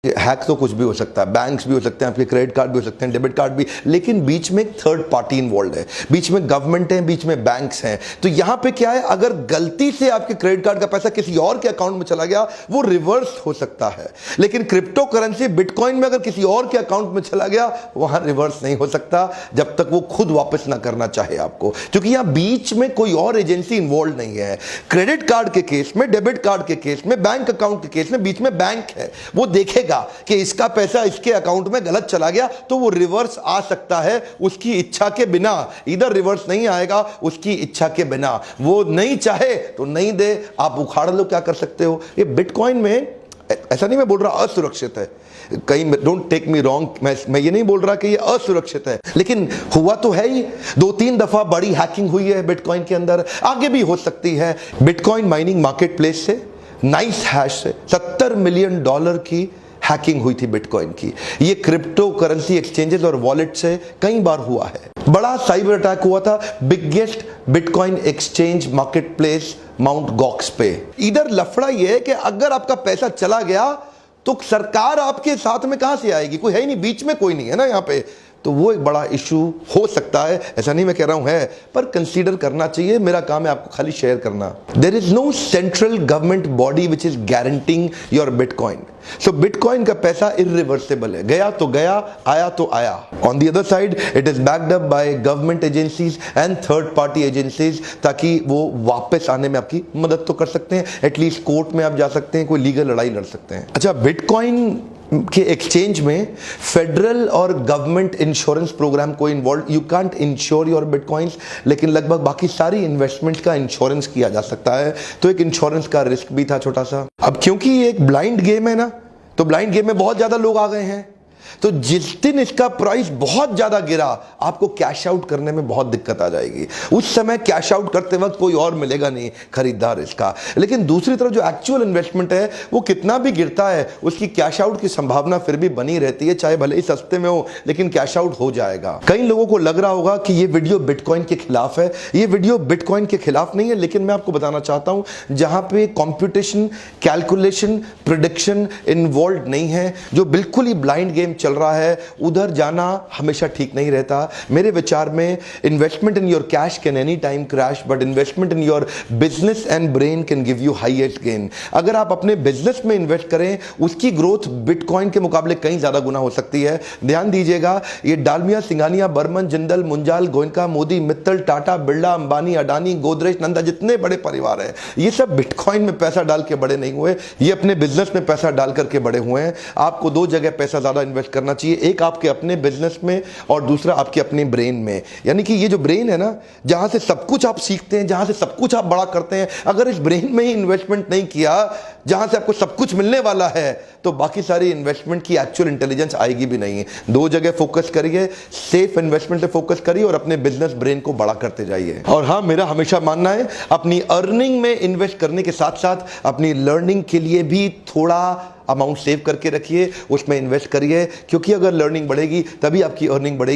Hack तो कुछ भी हो सकता है, बैंक्स भी हो सकते हैं, आपके क्रेडिट कार्ड भी हो सकते हैं, डेबिट कार्ड भी, लेकिन बीच में एक थर्ड पार्टी इन्वॉल्व है, बीच में गवर्नमेंट है, बीच में बैंक्स हैं। तो यहां पे क्या है, अगर गलती से आपके क्रेडिट कार्ड का पैसा किसी और के अकाउंट में चला गया वो रिवर्स हो सकता है, लेकिन क्रिप्टो करेंसी बिटकॉइन में अगर किसी और के अकाउंट में चला गया वहां रिवर्स नहीं हो सकता जब तक वो खुद वापस ना करना चाहे आपको, क्योंकि यहां बीच में कोई और एजेंसी इन्वॉल्व नहीं है। क्रेडिट कार्ड के केस में, डेबिट कार्ड के केस में, बैंक अकाउंट के केस में बीच में बैंक है, वो देखेगा कि इसका पैसा इसके अकाउंट में गलत चला गया तो वो रिवर्स आ सकता है उसकी इच्छा के बिना। इधर रिवर्स नहीं आएगा उसकी इच्छा के बिना, वो नहीं चाहे तो नहीं दे, आप उखाड़ लो, क्या कर सकते हो। ये बिटकॉइन में ऐसा नहीं मैं बोल रहा असुरक्षित है, कहीं डोंट टेक मी रॉन्ग, मैं ये नहीं बोल रहा कि ये असुरक्षित है, लेकिन हुआ तो है ही। 2-3 दफा बड़ी हैकिंग हुई है बिटकॉइन के अंदर, आगे भी हो सकती है। बिटकॉइन माइनिंग मार्केट प्लेस से, नाइस हैश से $70 मिलियन की हैकिंग हुई थी बिटकॉइन की। ये क्रिप्टो करेंसी एक्सचेंजेस और वॉलेट से कई बार हुआ है। बड़ा साइबर अटैक हुआ था biggest bitcoin exchange market place mount Gox पे। इधर लफड़ा ये है कि अगर आपका पैसा चला गया तो सरकार आपके साथ में कहां से आएगी, कोई है ही नहीं, बीच में कोई नहीं है ना यहां पे, तो वो एक बड़ा इशू हो सकता है। ऐसा नहीं मैं कह रहा हूं है, पर कंसीडर करना चाहिए। मेरा काम है आपको खाली शेयर करना। There is no central government body which is guaranteeing your bitcoin, so bitcoin का पैसा इरिवर्सिबल है, गया तो गया, आया तो आया। On the other side it is backed up by government agencies and third party agencies, ताकि वो वापस आने में आपकी मदद तो कर सकते हैं, एटलीस्ट कोर्ट में आप जा सकते हैं, कोई लीगल लड़ाई लड़ सकते हैं। अच्छा, बिटकॉइन के एक्सचेंज में फेडरल और गवर्नमेंट इंश्योरेंस प्रोग्राम को involve, you can't ensure your bitcoins, लेकिन लगभग बाकी सारी इन्वेस्टमेंट का इंश्योरेंस किया जा सकता है, तो एक इंश्योरेंस का रिस्क भी था छोटा सा। अब क्योंकि ये एक ब्लाइंड गेम है ना, तो ब्लाइंड गेम में बहुत ज्यादा लोग आ गए हैं, तो जिस दिन इसका प्राइस बहुत ज्यादा गिरा आपको कैश आउट करने में बहुत दिक्कत आ जाएगी। उस समय कैश आउट करते वक्त कोई और मिलेगा नहीं खरीदार इसका, लेकिन दूसरी तरफ जो एक्चुअल इन्वेस्टमेंट है वो कितना भी गिरता है उसकी कैश आउट की संभावना फिर भी बनी रहती है, चाहे भले ही सस्ते में हो लेकिन कैश आउट हो जाएगा। कई लोगों को लग रहा होगा कि ये वीडियो बिटकॉइन के खिलाफ है, ये वीडियो बिटकॉइन के खिलाफ नहीं है, लेकिन मैं आपको बताना चाहता हूं जहां पे कंप्यूटेशन, कैलकुलेशन, प्रेडिक्शन इन्वॉल्व नहीं है, जो बिल्कुल ही ब्लाइंड गेम चल रहा है, उधर जाना हमेशा ठीक नहीं रहता। मेरे विचार में investment in your cash can any time crash, but investment in your business and brain can give you highest gain. अगर आप अपने बिजनेस में इन्वेस्ट करें उसकी ग्रोथ बिटकॉइन के मुकाबले कहीं ज्यादा गुना हो सकती है। ध्यान दीजिएगा, ये डालमिया, सिंघानिया, बर्मन, जिंदल, मुंजाल, गोयनका, मोदी, मित्तल, टाटा, बिरला, अंबानी, अडानी, गोदरेज, नंदा, जितने बड़े परिवार हैं ये सब बिटकॉइन में पैसा डाल के बड़े नहीं हुए, ये अपने बिजनेस में पैसा डाल करके बड़े हुए हैं। आपको दो जगह पैसा ज्यादा इन्वेस्ट करना चाहिए, एक आपके अपने बिजनेस में और दूसरा आपके अपने ब्रेन में। यानी कि ये जो ब्रेन है ना, जहां से सब कुछ आप सीखते हैं, जहां से सब कुछ आप बड़ा करते हैं, अगर इस ब्रेन में ही इन्वेस्टमेंट नहीं किया जहां से आपको सब कुछ मिलने वाला है, तो बाकी सारी इन्वेस्टमेंट की एक्चुअल इंटेलिजेंस आएगी भी नहीं। दो जगह फोकस करिए, सेफ इन्वेस्टमेंट पे फोकस करिए और अपने बिजनेस ब्रेन को बड़ा करते जाइए। और हाँ, मेरा हमेशा मानना है अपनी अर्निंग में इन्वेस्ट करने के साथ साथ अपनी लर्निंग के लिए भी थोड़ा अमाउंट सेव करके रखिए, उसमें इन्वेस्ट करिए, क्योंकि अगर लर्निंग बढ़ेगी तभी आपकी अर्निंग बढ़ेगी।